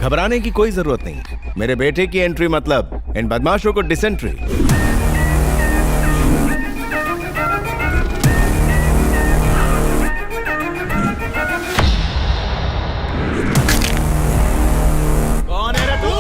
घबराने की कोई जरूरत नहीं। मेरे बेटे की एंट्री मतलब इन बदमाशों को डिसेंट्री। कौन है रे तू?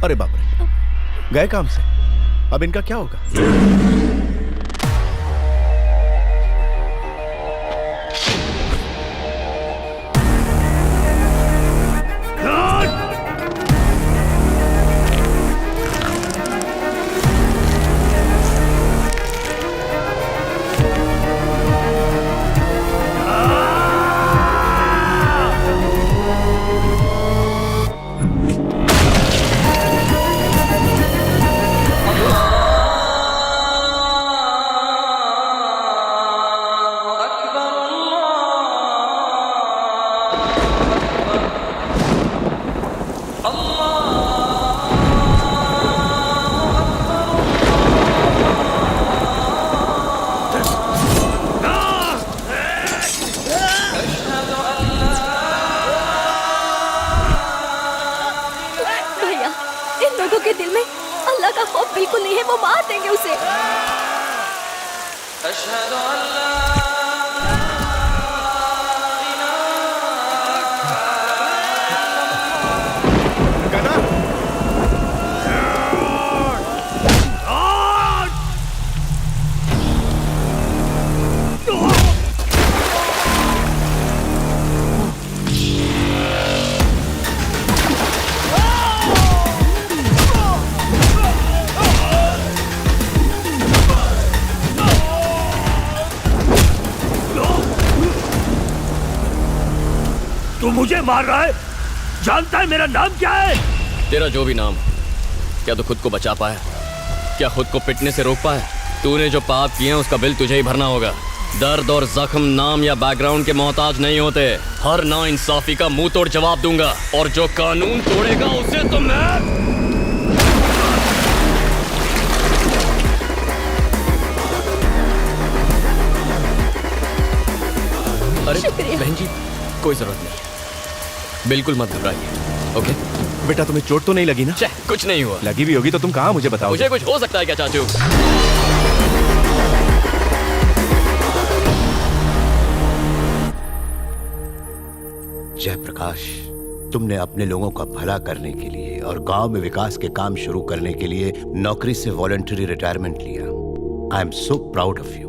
अरे बाप रे, गए काम से। अब इनका क्या होगा? के दिल में अल्लाह का खौफ बिल्कुल नहीं है, वो मार देंगे उसे। तू मुझे मार रहा है? जानता है मेरा नाम क्या है? तेरा जो भी नाम, क्या तू खुद को बचा पाया? क्या खुद को पिटने से रोक पाया? तूने जो पाप किए हैं उसका बिल तुझे ही भरना होगा। दर्द और जख्म नाम या बैकग्राउंड के मोहताज नहीं होते। हर नाइंसाफी का मुंह तोड़ जवाब दूंगा, और जो कानून तोड़ेगा उसे तो मैं। अरे बहन जी, कोई जरूरत नहीं, बिल्कुल मत घबराइए। ओके बेटा, तुम्हें चोट तो नहीं लगी ना? कुछ नहीं हुआ। लगी भी होगी तो तुम कहाँ मुझे बताओ। मुझे कुछ हो सकता है क्या चाचू? जयप्रकाश, तुमने अपने लोगों का भला करने के लिए और गांव में विकास के काम शुरू करने के लिए नौकरी से वॉलंटरी रिटायरमेंट लिया। I am so proud of you.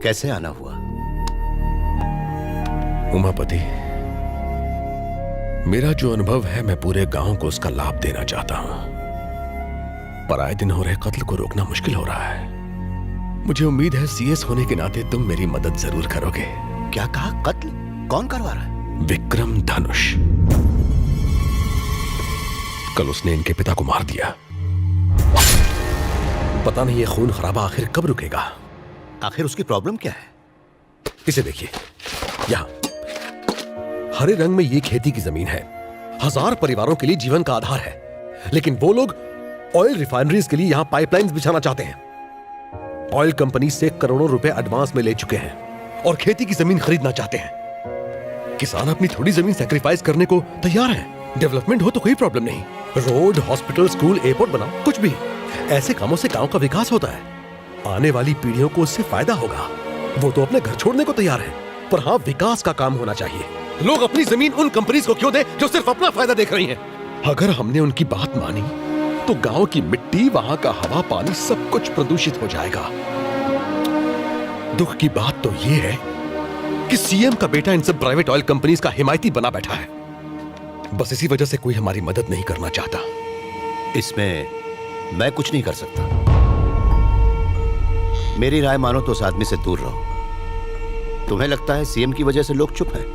कैसे आना हुआ? उमापति, मेरा जो अनुभव है मैं पूरे गांव को उसका लाभ देना चाहता हूं, पर आए दिन हो रहे कत्ल को रोकना मुश्किल हो रहा है। मुझे उम्मीद है सीएस होने के नाते तुम मेरी मदद जरूर करोगे। क्या कहा? कत्ल? कौन करवा रहा है? विक्रम धनुष। कल उसने इनके पिता को मार दिया। पता नहीं ये खून खराबा आखिर कब रुकेगा। आखिर उसकी प्रॉब्लम क्या है? इसे देखिए, यहां हरे रंग में ये खेती की जमीन है। 1000 परिवारों के लिए जीवन का आधार है, लेकिन वो लोग ऑयल रिफाइनरीज के लिए यहां पाइपलाइंस बिछाना चाहते हैं। ऑयल कंपनी से करोड़ों रुपए एडवांस में ले चुके हैं और खेती की जमीन खरीदना चाहते हैं। किसान अपनी थोड़ी जमीन सैक्रिफाइस करने को तैयार हैं। डेवलपमेंट हो तो कोई प्रॉब्लम नहीं, रोड, हॉस्पिटल, स्कूल, एयरपोर्ट बनाओ, कुछ भी। ऐसे कामों से गांव का विकास होता है, आने वाली पीढ़ियों को उससे फायदा होगा। वो तो अपने घर छोड़ने को तैयार है, पर हाँ, विकास का काम होना चाहिए। लोग अपनी जमीन उन कंपनीज को क्यों दे जो सिर्फ अपना फायदा देख रही हैं? अगर हमने उनकी बात मानी तो गांव की मिट्टी, वहां का हवा, पानी सब कुछ प्रदूषित हो जाएगा। दुख की बात तो यह है कि सीएम का बेटा इन सब प्राइवेट ऑयल कंपनीज का हिमायती बना बैठा है। बस इसी वजह से कोई हमारी मदद नहीं करना चाहता। इसमें मैं कुछ नहीं कर सकता। मेरी राय मानो तो उस आदमी से दूर रहो। तुम्हें लगता है सीएम की वजह से लोग चुप हैं?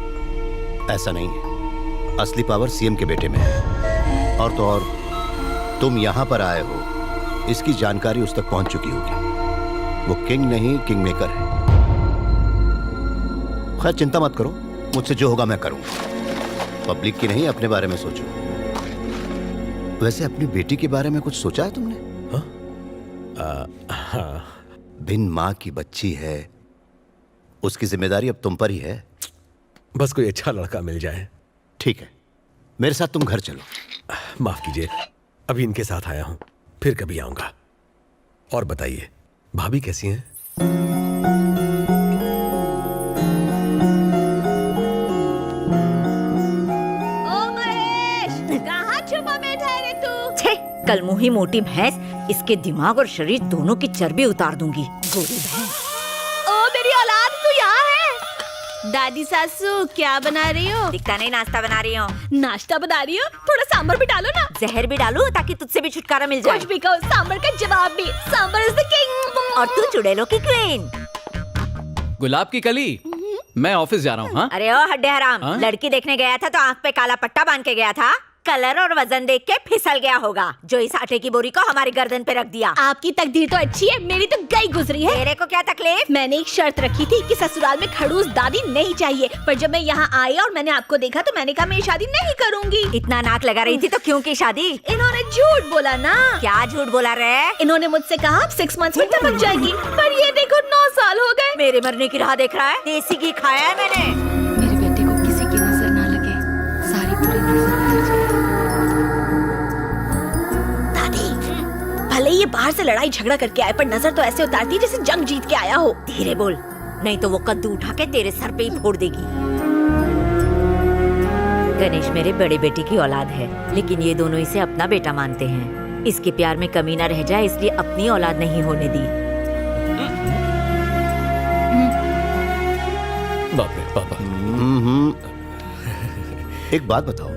ऐसा नहीं है। असली पावर सीएम के बेटे में है। और तो और तुम यहां पर आए हो, इसकी जानकारी उस तक पहुंच चुकी होगी। वो किंग नहीं, किंग मेकर है। खैर चिंता मत करो, मुझसे जो होगा मैं करूंगा। पब्लिक की नहीं, अपने बारे में सोचो। वैसे अपनी बेटी के बारे में कुछ सोचा है तुमने? हाँ। बिन माँ की बच्ची है, उसकी जिम्मेदारी अब तुम पर ही है। बस कोई अच्छा लड़का मिल जाए। ठीक है, मेरे साथ तुम घर चलो। माफ कीजिए, अभी इनके साथ आया हूं, फिर कभी आऊंगा। और बताइए, भाभी कैसी हैं? ओ महेश, कहाँ छुपा बैठा है रे तू? छे, कल मुही मोटी भैंस, इसके दिमाग और शरीर दोनों की चर्बी उतार दूंगी। गोरी भैंस। ओ मेरी औलाद, तू यहाँ है? दादी सासू क्या बना रही हो? दिखता नहीं, नाश्ता बना रही हूँ। नाश्ता बना रही हो? थोड़ा सांभर भी डालो ना। जहर भी डालू ताकि तुझसे भी छुटकारा मिल जाए। कुछ भी कहो, सांभर का जवाब भी। Sambar is the king. और तू चुड़ैलों की क्वीन। गुलाब की कली, मैं ऑफिस जा रहा हूँ। हाँ, अरे ओ हड्डे हराम, हाँ? लड़की देखने गया था तो आंख पे काला पट्टा बांध के गया था। कलर और वजन देख के फिसल गया होगा, जो इस आटे की बोरी को हमारी गर्दन पे रख दिया। आपकी तकदीर तो अच्छी है, मेरी तो गई गुजरी है। तेरे को क्या तकलीफ? मैंने एक शर्त रखी थी कि ससुराल में खड़ूस दादी नहीं चाहिए, पर जब मैं यहाँ आई और मैंने आपको देखा तो मैंने कहा मैं ये शादी नहीं करूँगी। इतना नाक लगा रही थी तो क्यों की शादी? इन्होंने झूठ बोला ना। क्या झूठ बोला रे? इन्होंने मुझसे कहा आप 6 मंथ्स में टपक जाएगी, पर ये देखो 9 साल हो गए। मेरे मरने की राह देख रहा है? देसी घी खाया है मैंने। मेरे बेटे को किसी की नजर ना लगे, सारी पूरी नजर लग जाए। भले ये बाहर से लड़ाई झगड़ा करके आए, पर नजर तो ऐसे उतारती है जैसे जंग जीत के आया हो। धीरे बोल, नहीं तो वो कद्दू उठा के तेरे सर पे ही फोड़ देगी। गणेश मेरे बड़े बेटे की औलाद है, लेकिन ये दोनों इसे अपना बेटा मानते हैं। इसके प्यार में कमी ना रह जाए, इसलिए अपनी औलाद नहीं होने दी। बाप रे पापा। एक बात बताओ,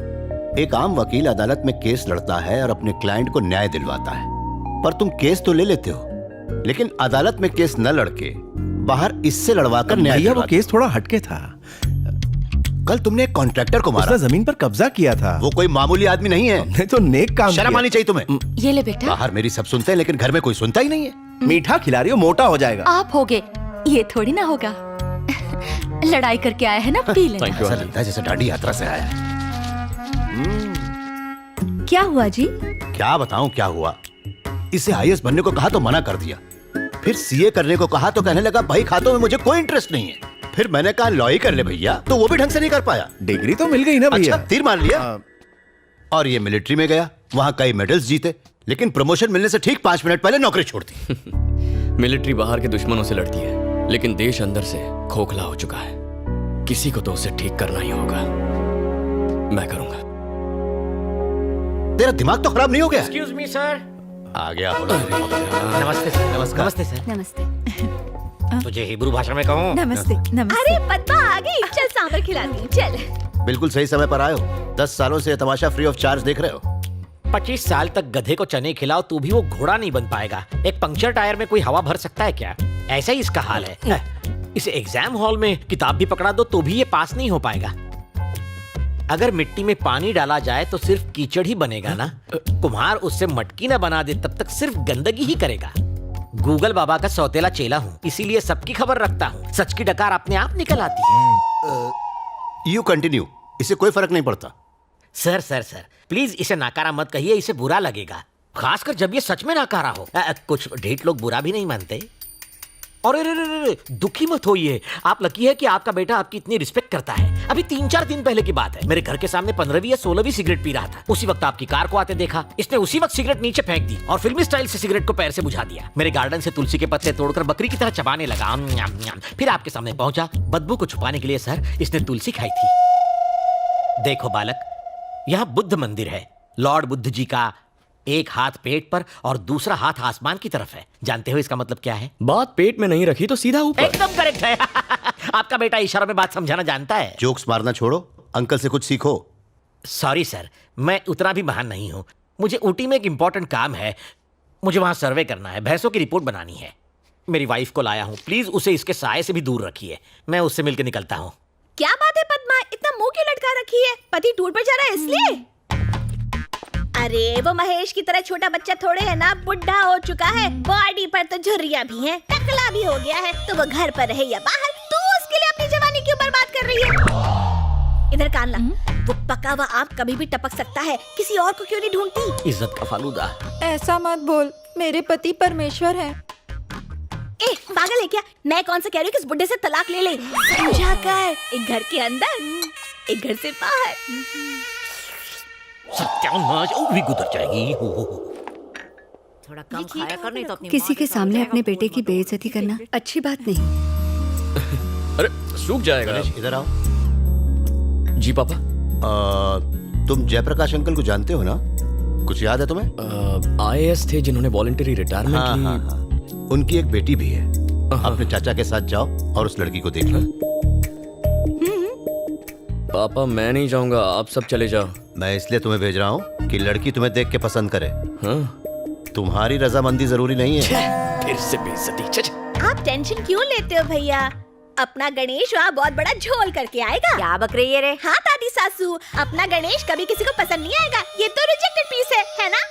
एक आम वकील अदालत में केस लड़ता है और अपने क्लाइंट को न्याय दिलवाता है, पर तुम केस तो ले लेते हो, लेकिन अदालत में केस न लड़के बाहर इससे लड़वाकर न्याय भैया वो दिलवाते केस थोड़ा हटके था। हो। कल तुमने एक कॉन्ट्रैक्टर को मारा, उसने जमीन पर कब्जा किया था। वो कोई मामूली आदमी नहीं है। हमने तो नेक काम शर्म किया। आनी चाहिए तुम्हें। ये ले बेटा, बाहर मेरी सब सुनते हैं, लेकिन घर में कोई सुनता ही नहीं है। मीठा खिला रही हो, मोटा हो जाएगा। आप होगे, ये थोड़ी ना होगा। लड़ाई करके आया है ना, पी लेना। थैंक यू ऐसा आंटी। लगता है जैसे दाढ़ी यात्रा से आया है। क्या हुआ जी? क्या बताऊं क्या हुआ। इसे आईएएस बनने को कहा तो मना कर दिया, फिर सीए करने को कहा तो कहने लगा भाई खातों में मुझे कोई इंटरेस्ट नहीं है। फिर मैंने कहा लॉ ही कर ले भैया, तो वो भी ढंग से नहीं कर पाया। डिग्री तो मिल गई ना भैया। अच्छा, तीर मार लिया। और ये मिलिट्री में गया, वहां कई मेडल्स जीते, लेकिन प्रमोशन मिलने से ठीक 5 मिनट पहले नौकरी छोड़ दी। मिलिट्री बाहर के दुश्मनों से लड़ती है, लेकिन देश अंदर से खोखला हो चुका है। किसी को तो उसे ठीक करना ही होगा। मैं करूंगा। तेरा दिमाग तो खराब नहीं हो गया? Excuse me sir. आ गया। नमस्ते सर। नमस्कार। नमस्ते सर। नमस्ते। तुझे हिब्रू भाषा में कहूँ? नमस्ते। अरे पद्मा आ गई, चल सांभर खिलाती हूँ, चल। बिल्कुल सही समय पर आए हो। 10 सालों से तमाशा फ्री ऑफ चार्ज देख रहे हो। 25 साल तक गधे को चने खिलाओ तो भी वो घोड़ा नहीं बन पाएगा। एक पंक्चर टायर में कोई हवा भर सकता है क्या? ऐसा ही इसका हाल है। इसे एग्जाम हॉल में किताब भी पकड़ा दो तो भी ये पास नहीं हो पाएगा। अगर मिट्टी में पानी डाला जाए तो सिर्फ कीचड़ ही बनेगा ना। कुम्हार उससे मटकी ना बना दे तब तक सिर्फ गंदगी ही करेगा। गूगल बाबा का सौतेला चेला हूँ, इसीलिए सबकी खबर रखता हूँ। सच की डकार अपने आप निकल आती है। यू कंटिन्यू, इससे कोई फर्क नहीं पड़ता। सर सर सर प्लीज इसे नाकारा मत कहिए, इसे बुरा लगेगा, खासकर जब ये सच में नाकारा हो। कुछ ढेठ लोग बुरा भी नहीं मानते। और अरे दुखी मत होइए, आप लकी है कि आपका बेटा आपकी इतनी रिस्पेक्ट करता है। अभी 3-4 दिन पहले की बात है, मेरे घर के सामने 15वीं या 16वीं सिगरेट पी रहा था। उसी वक्त आपकी कार को आते देखा, इसने उसी वक्त सिगरेट नीचे फेंक दी और फिल्मी स्टाइल से सिगरेट को पैर से बुझा दिया। मेरे गार्डन से तुलसी के पत्ते तोड़कर बकरी की तरह चबाने लगा। फिर आपके सामने पहुंचा। बदबू को छुपाने के लिए सर इसने तुलसी खाई थी। देखो बालक, यहाँ बुद्ध मंदिर है। लॉर्ड बुद्ध जी का एक हाथ पेट पर और दूसरा हाथ आसमान की तरफ है। जानते हो इसका मतलब क्या है? बात पेट में नहीं रखी तो सीधा ऊपर। एकदम करेक्ट है। आपका बेटा इशारों में बात समझाना जानता है। जोक्स मारना छोड़ो, अंकल से कुछ सीखो। सॉरी सर, मैं उतना भी महान नहीं हूँ। मुझे ऊटी में एक इंपॉर्टेंट काम है, मुझे वहां सर्वे करना है, भैंसों की रिपोर्ट बनानी है। मेरी वाइफ को लाया हूँ, प्लीज उसे इसके साये से भी दूर रखिए। मैं उससे मिलकर निकलता हूँ। क्या बात है पद्मा, इतना मुंह क्यों लटका रखी है? पति टूर पर जा रहा है इसलिए? अरे वो महेश की तरह छोटा बच्चा थोड़े है ना, बुढ़ा हो चुका है, बॉडी पर तो झुर्रियां भी हैं, टकला भी हो गया है। तो वो घर पर रहे या बाहर, तू उसके लिए अपनी जवानी क्यों बर्बाद कर रही है? इधर कान ला, वो पका हुआ आम कभी भी टपक सकता है, किसी और को क्यों नहीं ढूंढती? इज्जत का फालूदा। ऐसा मत बोल, मेरे पति परमेश्वर हैं। ए पागल है क्या? मैं कौन सा कह रही हूँ कि इस बुड्ढे से तलाक ले ले। समझा कर, एक घर के अंदर एक घर से बाहर। सत्यानाश, वो भी गुजर जाएगी। थोड़ा कम खाया कर, नहीं तो अपनी किसी के सामने अपने बेटे की बेइज्जती करना अच्छी बात नहीं। अरे सूख जाएगा। गणेश इधर आओ। जी पापा। तुम जयप्रकाश अंकल को जानते हो ना? कुछ याद है तुम्हें? IAS थे जिन्होंने वॉलंटरी रिटायरमेंट हाँ, ली। हाँ, हाँ। उनकी एक बेटी भी है। अपने चाचा के साथ जाओ और उस लड़की को देख लो। पापा मैं नहीं जाऊंगा, आप सब चले जाओ। मैं इसलिए तुम्हें भेज रहा हूँ कि लड़की तुम्हें देख के पसंद करे। हाँ? तुम्हारी रजामंदी जरूरी नहीं है। फिर से बेइज्जती। आप टेंशन क्यों लेते हो भैया? अपना गणेश वहाँ बहुत बड़ा झोल करके आएगा। क्या बक रही है रे? हाँ दादी सासू, अपना गणेश कभी किसी को पसंद नहीं आएगा। ये तो रिजेक्टेड पीस है ना?